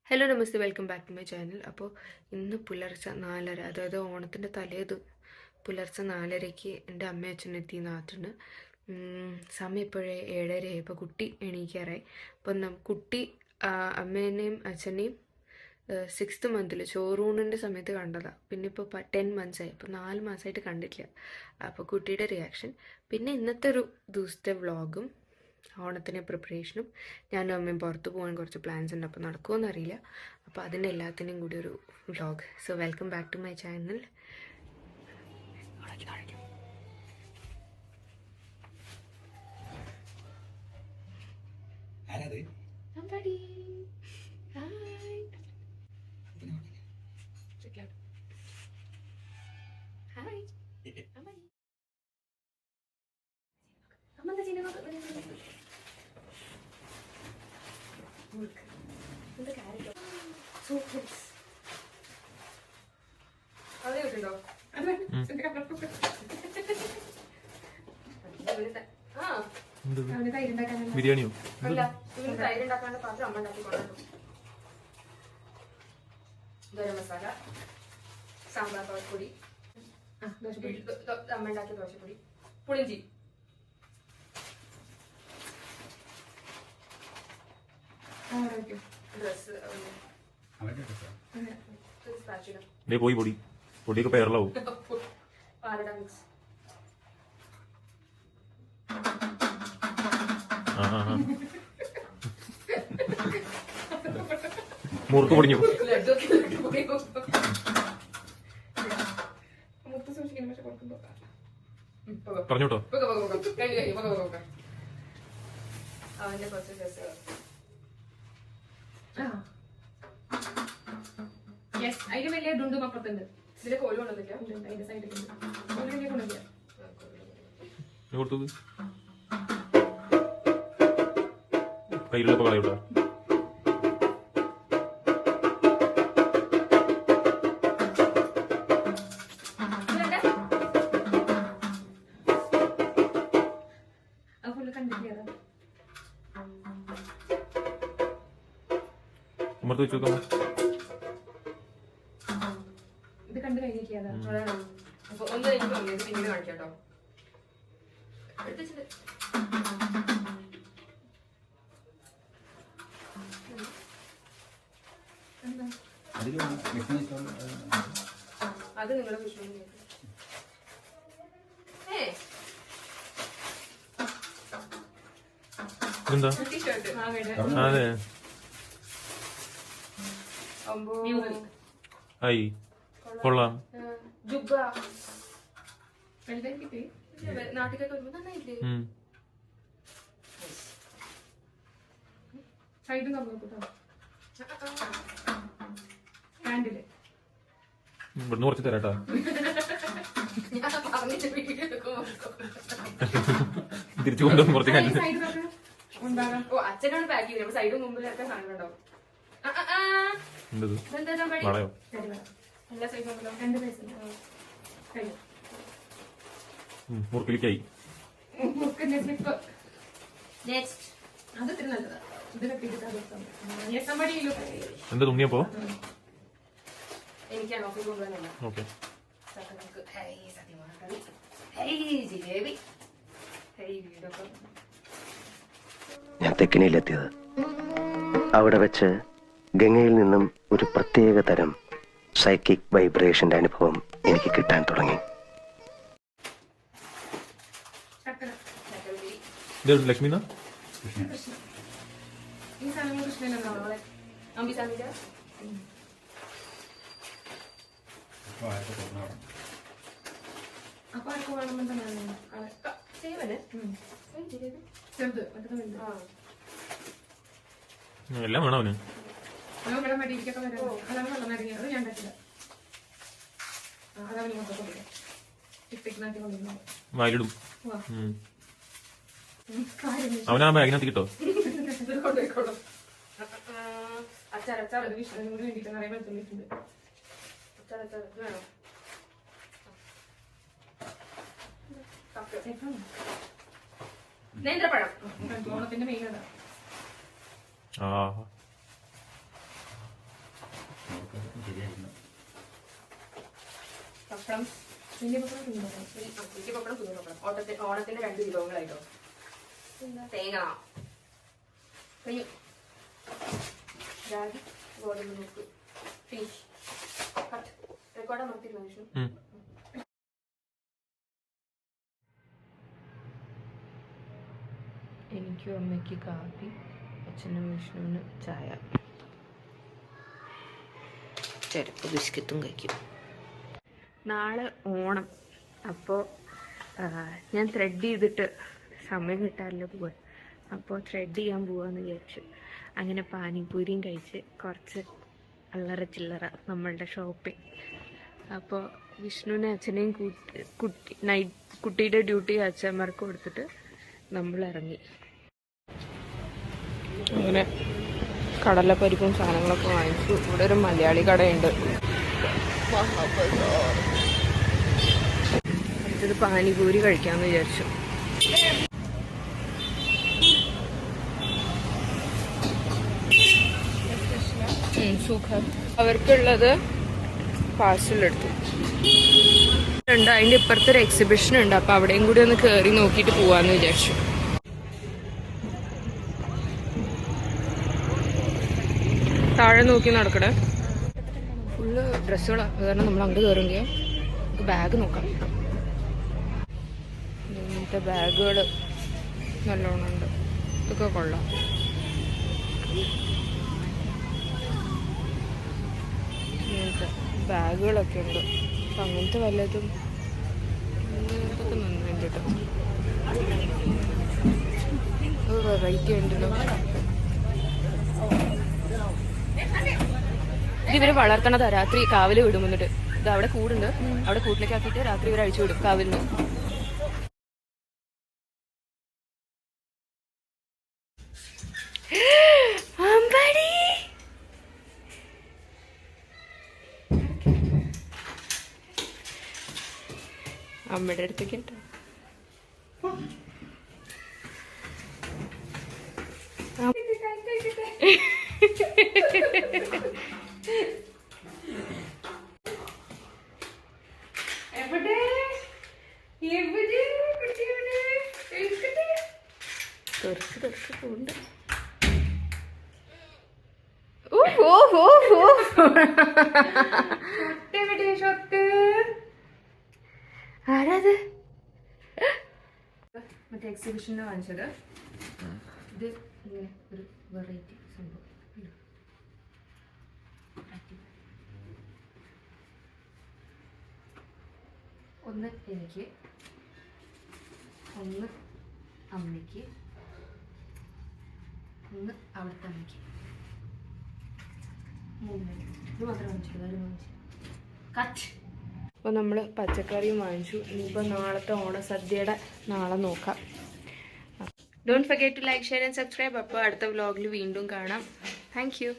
Hello നമസ്തേ, welcome back to my channel. അപ്പോൾ ഇന്ന് പുലർച്ചെ 4:30, അതായത് ഓണത്തിൻ്റെ തലേത് പുലർച്ചെ 4:30ക്ക് എൻ്റെ അമ്മയും അച്ഛനും എത്തി നാട്ടിന്. സമയം ഇപ്പോഴേ 7:30 ഇപ്പോൾ കുട്ടി എണീക്കാറായി. അപ്പം കുട്ടി അമ്മേനെയും അച്ഛനെയും 6th മന്തിൽ ചോറൂണിൻ്റെ സമയത്ത് കണ്ടതാണ്. പിന്നെ ഇപ്പോൾ 10 months ആയി, അപ്പോൾ 4 മാസമായിട്ട് കണ്ടിട്ടില്ല. അപ്പോൾ കുട്ടിയുടെ റിയാക്ഷൻ, പിന്നെ ഇന്നത്തെ ഒരു ദിവസത്തെ വ്ളോഗും ഓണത്തിന് പ്രിപ്പറേഷനും, ഞാനും അമ്മയും പുറത്ത് പോകാൻ കുറച്ച് പ്ലാൻസ് ഉണ്ട്. അപ്പോൾ നടക്കുമോയെന്ന് അറിയില്ല. അപ്പോൾ അതിൻ്റെ എല്ലാത്തിനും കൂടി ഒരു vlog. So welcome back to my channel. ബിരിയാണിയോ? തൈരുണ്ടാക്കാണ്ട് പാത്രം അമ്മ ഉണ്ടാക്കി കൊണ്ടു. ഗരം മസാല, സാമ്പാർ പൊടി, അമ്മ ഉണ്ടാക്കിയ ദോശപ്പൊടി, പുളിഞ്ചി, ഡ്രസ്, പോയി പൊടി പൊടിയൊക്കെ പേരളാവും. പാലട മിക്സ്. മുറുക്ക് പൊടിഞ്ഞു. പറഞ്ഞോട്ടോ. അവന്റെ കുറച്ച് ഡ്രസ്സുകൾ. അതിന് വലിയ ഇതുണ്ട് അപ്പുറത്തുണ്ട്. ഇതിലെ കോഴി കൊണ്ടുവന്നില്ല. അതിന്റെ സൈഡിൽ കൊണ്ടുവന്നില്ല. കൊടുത്തത് കയ്യിലുള്ള കളയുള്ള ഉമ്മർത്ത് വെച്ച് നോക്കാം. ഇത് കണ്ടു കഴിഞ്ഞിരിക്കാതാ. അപ്പൊ ഒന്ന് എനിക്ക് തോന്നിയത് പിന്നീട് കാണിക്കാട്ടോ. അത് നിങ്ങളുടെ വിഷയം. എന്താ? അതെ ആയി കൊള്ളാം. നാട്ടിലൊക്കെ വരുമ്പോ നന്നായില്ലേ? സൈഡ് നോക്കട്ടോ. ഹാൻഡില് ഇവിടുന്ന് കുറച്ച് തരാട്ടാ. തിരിച്ചു കൊണ്ടുവന്ന് കുറച്ച് ഹാൻഡിൽ. അച്ഛനാണ് പാക്ക് ചെയ്തത്. സൈഡും മുമ്പിലൊക്കെ സാധനം ഉണ്ടാവും. വളയോ? എല്ലാ സൈസും രണ്ട് പൈസ മുറുക്കിലേക്കായി. അത് ഇത്തിരി നല്ലതാ. ഇത് എന്താ തുണിയപ്പോ? എനിക്കാണ് ഓഫീസ് കൊണ്ടുവന്നില്ല. ഓക്കെ. ഞാൻ തെക്കിനിയിലെത്തിയത്. അവിടെ വെച്ച് ഗംഗയിൽ നിന്നും ഒരു പ്രത്യേക തരം സൈക്കിക് വൈബ്രേഷന്റെ അനുഭവം എനിക്ക് കിട്ടാൻ തുടങ്ങി. ലക്ഷ്മി ഈ സാധനങ്ങൾ കൃഷ്ണനല്ലേ? അപ്പൊ ആർക്ക് വേണമെന്ന് ചെറുത് എല്ലാം വേണം അവന്. ഇവിടെ മടിയിലേക്കൊക്കെ വരാം. അതാണ് വെള്ളം നരങ്ങിയത്. അത് ഞാൻ പറ്റില്ല. അതവന് മൊത്തം ടിപ്പിക്ക് കൊണ്ടുവന്നു വായിലിടും. അവനാ ബാഗിനകത്ത് കിട്ടോ? അച്ചാർ വിഷയത്തിന് വേണ്ടിയിട്ട് നിറയെ വെളുത്തുള്ളിട്ടുണ്ട്. വേണോ? നേന്ത്രപ്പഴം ഓണത്തിന്റെ മെയിൻ അതാ. പപ്പടം വലിയ പപ്പടം കുഞ്ഞു പപ്പടം. വലിയ പപ്പടം കുഞ്ഞു പപ്പടം. ഓണത്തിന്റെ 2 വിഭവങ്ങളായിട്ടോ. തേങ്ങ കഴിഞ്ഞു. രാഗി ഗോതമ്പ് നുറുക്ക് ഫിഷ് കട്ട്. റെക്കോർഡ് അമർത്തിരുന്നു വിഷ്ണു. എനിക്കും അമ്മയ്ക്ക് കാപ്പി, അച്ഛനും വിഷ്ണുവിന് ചായ, ചിലപ്പോൾ ബിസ്ക്കറ്റും കഴിക്കും. നാളെ ഓണം. അപ്പോൾ ഞാൻ ത്രെഡ് ചെയ്തിട്ട് സമയം കിട്ടാറില്ല പോവാൻ. അപ്പോൾ ത്രെഡ് ചെയ്യാൻ പോവാന്ന് വിചാരിച്ചു. അങ്ങനെ പാനിപൂരിയും കഴിച്ച് കുറച്ച് അല്ലറ ചില്ലറ നമ്മളുടെ ഷോപ്പിംഗ്. അപ്പോൾ വിഷ്ണുവിനെ അച്ഛനെയും കുട്ടിയുടെ ഡ്യൂട്ടി അച്ഛന്മാർക്ക് കൊടുത്തിട്ട് നമ്മൾ ഇറങ്ങി. അങ്ങനെ കടലപ്പരിപ്പും സാധനങ്ങളൊക്കെ വാങ്ങിച്ചു. ഇവിടെ ഒരു മലയാളി കടയുണ്ട്. അടുത്തത് പാനിപൂരി കഴിക്കാമെന്ന് വിചാരിച്ചു. അവർക്കുള്ളത് പാഴ്സലെടുത്തു. അതിൻ്റെ ഇപ്പുറത്തൊരു എക്സിബിഷൻ ഉണ്ട്. അപ്പോൾ അവിടെയും കൂടി ഒന്ന് കയറി നോക്കിയിട്ട് പോവാന്ന് വിചാരിച്ചു. താഴെ നോക്കി നടക്കണേ. ഫുള്ള് ഡ്രസ്സുകളാണ്. കാരണം നമ്മൾ അങ്ങോട്ട് കയറുമെങ്കിൽ നമുക്ക് ബാഗ് നോക്കാം. ഇങ്ങനത്തെ ബാഗുകൾ നല്ലോണം ഉണ്ട്. ഇതൊക്കെ കൊള്ളാം. ഇങ്ങനത്തെ ബാഗുകളൊക്കെ ഉണ്ട്. അപ്പം അങ്ങനത്തെ വല്ലതും ഇതൊക്കെ നന്നായിട്ട് കേട്ടോ. വെറൈറ്റി ഉണ്ടല്ലോ. ഇവര് വളർത്തണതാ. രാത്രി കാവല് വിടും. എന്നിട്ട് ഇത് അവിടെ കൂടുണ്ട്. അവിടെ കൂട്ടിലേക്ക് ആക്കിയിട്ട് രാത്രി ഇവർ അഴിച്ചു വിടും കാവലിന്. അമ്മയുടെ അടുത്തേക്ക് കേട്ടോ. കുറച്ച് പോണ്ട്. ആരാത്? മറ്റേ എക്സിബിഷന് വാങ്ങിച്ചത്. ഇത് ഇങ്ങനെ ഒരു വെറൈറ്റി സംഭവം. ഒന്ന് എനിക്ക്, ഒന്ന് അമ്മയ്ക്ക്, ഒന്ന് അവിടുത്തെ അമ്മയ്ക്ക്. 3 ഇത് മാത്രം വാങ്ങിച്ചു. കട്ട്. അപ്പോൾ നമ്മൾ പച്ചക്കറിയും വാങ്ങിച്ചു. ഇനിയിപ്പോൾ നാളത്തെ ഓണസദ്യയുടെ നാളെ നോക്കാം. Don't forget to like, share and subscribe. അപ്പോൾ അടുത്ത വ്ലോഗിൽ വീണ്ടും കാണാം. Thank U.